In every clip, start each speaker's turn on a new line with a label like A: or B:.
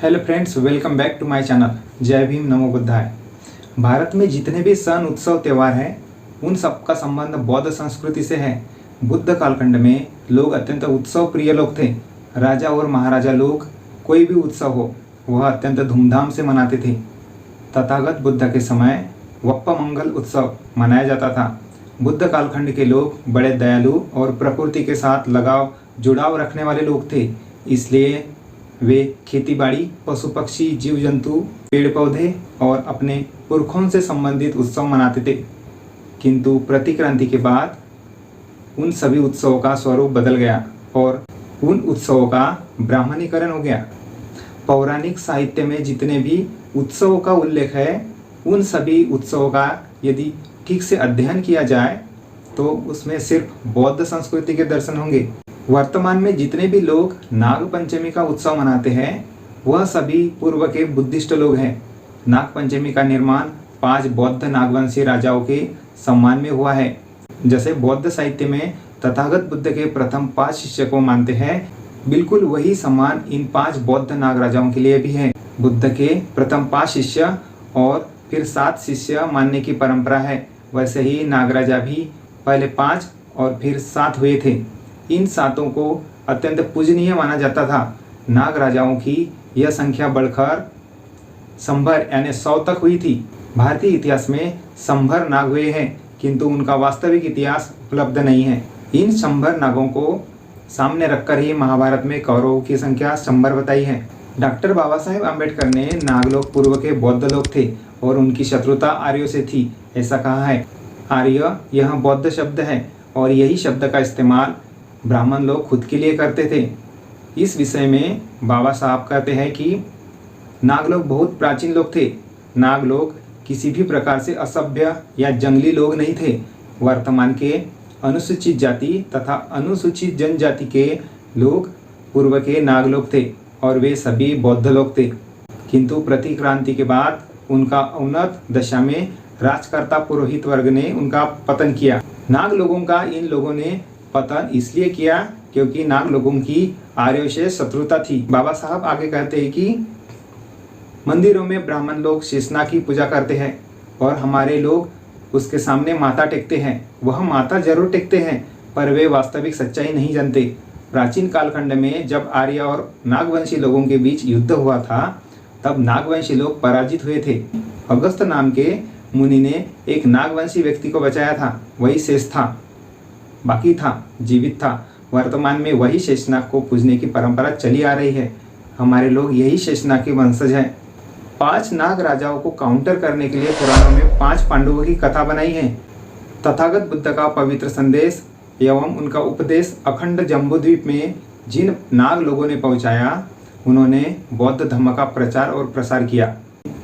A: Hello friends, welcome back to my channel. जय भीम, नमो बुद्धाय। भारत में जितने भी सन, उत्सव, त्यौहार हैं, उन सबका संबंध बौद्ध संस्कृति से है। बुद्ध कालखंड में लोग अत्यंत उत्सव प्रिय लोग थे। राजा और महाराजा लोग कोई भी उत्सव हो वह अत्यंत धूमधाम से मनाते थे। तथागत बुद्ध के समय वप्पा मंगल उत्सव मनाया जाता था। बुद्ध कालखंड के लोग बड़े दयालु और प्रकृति के साथ जुड़ाव रखने वाले लोग थे। इसलिए वे खेतीबाड़ी, पशु पक्षी, जीव जंतु, पेड़ पौधे और अपने पुरखों से संबंधित उत्सव मनाते थे। किंतु प्रतिक्रांति के बाद उन सभी उत्सवों का स्वरूप बदल गया और उन उत्सवों का ब्राह्मणीकरण हो गया। पौराणिक साहित्य में जितने भी उत्सवों का उल्लेख है, उन सभी उत्सवों का यदि ठीक से अध्ययन किया जाए तो उसमें सिर्फ बौद्ध संस्कृति के दर्शन होंगे। वर्तमान में जितने भी लोग नाग पंचमी का उत्सव मनाते हैं वह सभी पूर्व के बुद्धिस्ट लोग हैं। नाग पंचमी का निर्माण 5 बौद्ध नागवंशी राजाओं के सम्मान में हुआ है। जैसे बौद्ध साहित्य में तथागत बुद्ध के प्रथम 5 शिष्य को मानते हैं, बिल्कुल वही सम्मान इन 5 बौद्ध नाग राजाओं के लिए भी है। बुद्ध के प्रथम 5 शिष्य और फिर 7 शिष्य मानने की परंपरा है। वैसे ही नागराजा भी पहले 5 और फिर 7 हुए थे। इन 7 को अत्यंत पूजनीय माना जाता था। नाग राजाओं की यह संख्या बढ़कर संभर यानी 100 तक हुई थी। भारतीय इतिहास में संभर नाग हुए हैं, किंतु उनका वास्तविक इतिहास उपलब्ध नहीं है। इन संभर नागों को सामने रखकर ही महाभारत में कौरवों की संख्या संभर बताई है। डॉक्टर बाबा साहेब आम्बेडकर ने नागलोक पूर्व के बौद्ध लोग थे और उनकी शत्रुता आर्यों से थी, ऐसा कहा है। आर्य यह बौद्ध शब्द है और यही शब्द का इस्तेमाल ब्राह्मण लोग खुद के लिए करते थे। इस विषय में बाबा साहब कहते हैं कि नागलोक बहुत प्राचीन लोग थे। नागलोक किसी भी प्रकार से असभ्य या जंगली लोग नहीं थे। वर्तमान के अनुसूचित जाति तथा अनुसूचित जनजाति के लोग पूर्व के नागलोक थे और वे सभी बौद्ध लोग थे। किंतु प्रतिक्रांति के बाद उनका उन्नत दशा में राजकर्ता पुरोहित वर्ग ने उनका पतन किया। नाग लोगों का इन लोगों ने पतन इसलिए किया क्योंकि नाग लोगों की आर्यों से शत्रुता थी। बाबा साहब आगे कहते हैं कि मंदिरों में ब्राह्मण लोग शेषनाग की पूजा करते हैं और हमारे लोग उसके सामने माथा टेकते हैं। वह माथा जरूर टेकते हैं पर वे वास्तविक सच्चाई नहीं जानते। प्राचीन कालखंड में जब आर्य और नागवंशी लोगों के बीच युद्ध हुआ था तब नागवंशी लोग पराजित हुए थे। अगस्त नाम के मुनि ने एक नागवंशी व्यक्ति को बचाया था। वही शेष था, बाकी था, जीवित था। वर्तमान में वही शेषनाग को पूजने की परंपरा चली आ रही है। हमारे लोग यही शेषनाग के वंशज हैं। 5 नाग राजाओं को काउंटर करने के लिए पुराणों में 5 पांडवों की कथा बनाई है। तथागत बुद्ध का पवित्र संदेश एवं उनका उपदेश अखंड जम्बूद्वीप में जिन नाग लोगों ने पहुंचाया, उन्होंने बौद्ध धर्म का प्रचार और प्रसार किया।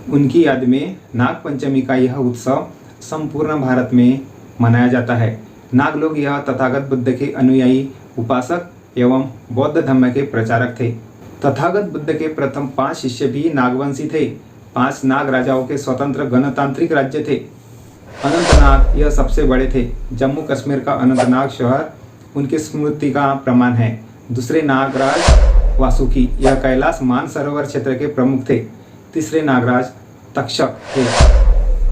A: उनकी याद में नाग पंचमी का यह उत्सव संपूर्ण भारत में मनाया जाता है। नाग लोग यह तथागत बुद्ध के अनुयायी, उपासक एवं बौद्ध धर्म के प्रचारक थे। तथागत बुद्ध के प्रथम 5 शिष्य भी नागवंशी थे। 5 नाग राजाओं के स्वतंत्र गणतांत्रिक राज्य थे। अनंतनाग यह सबसे बड़े थे। जम्मू कश्मीर का अनंतनाग शहर उनकी स्मृति का प्रमाण है। दूसरे नागराज वासुकी यह कैलाश मानसरोवर क्षेत्र के प्रमुख थे। तीसरे नागराज तक्षक थे,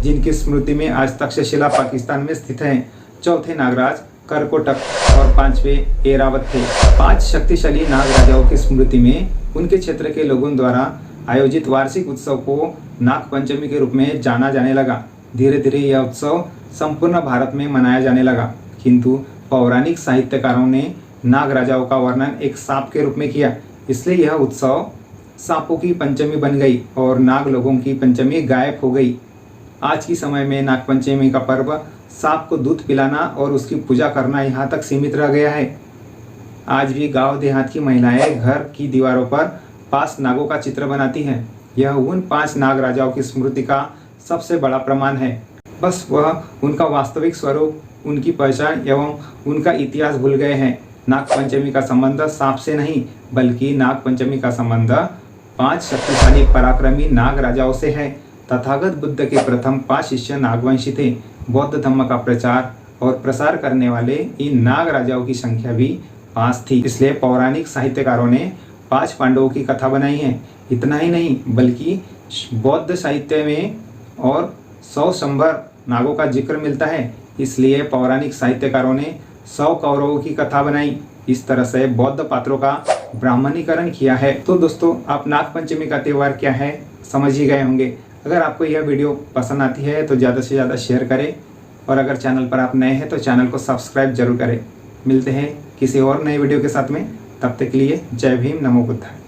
A: जिनकी स्मृति में आज तक्षशिला पाकिस्तान में स्थित है। चौथे नागराज करकोटक और 5वें एरावत थे। 5 शक्तिशाली नाग राजाओं की स्मृति में उनके क्षेत्र के लोगों द्वारा आयोजित वार्षिक उत्सव को नाग पंचमी के रूप में जाना जाने लगा। धीरे धीरे यह उत्सव संपूर्ण भारत में मनाया जाने लगा। किंतु पौराणिक साहित्यकारों ने नाग राजाओं का वर्णन एक सांप के रूप में किया, इसलिए यह उत्सव सांपों की पंचमी बन गई और नाग लोगों की पंचमी गायब हो गई। आज के समय में नाग पंचमी का पर्व सांप को दूध पिलाना और उसकी पूजा करना यहाँ तक सीमित रह गया है। आज भी गांव देहात की महिलाएं घर की दीवारों पर 5 नागों का चित्र बनाती हैं। यह उन 5 नाग राजाओं की स्मृति का सबसे बड़ा प्रमाण है। बस वह उनका वास्तविक स्वरूप, उनकी पहचान एवं उनका इतिहास भूल गए हैं। नाग पंचमी का संबंध सांप से नहीं, बल्कि नाग पंचमी का संबंध 5 शक्तिशाली पराक्रमी नाग राजाओं से है। तथागत बुद्ध के प्रथम 5 शिष्य नागवंशी थे। बौद्ध धर्म का प्रचार और प्रसार करने वाले इन नाग राजाओं की संख्या भी 5 थी। इसलिए पौराणिक साहित्यकारों ने 5 पांडवों की कथा बनाई है। इतना ही नहीं बल्कि बौद्ध साहित्य में और 100 संभर नागों का जिक्र मिलता है, इसलिए पौराणिक साहित्यकारों ने 100 कौरवों की कथा बनाई। इस तरह से बौद्ध पात्रों का ब्राह्मणीकरण किया है। तो दोस्तों, आप नागपंचमी का त्यौहार क्या है समझ ही गए होंगे। अगर आपको यह वीडियो पसंद आती है तो ज़्यादा से ज़्यादा शेयर करें, और अगर चैनल पर आप नए हैं तो चैनल को सब्सक्राइब जरूर करें। मिलते हैं किसी और नए वीडियो के साथ में, तब तक के लिए जय भीम, नमो बुद्धाय।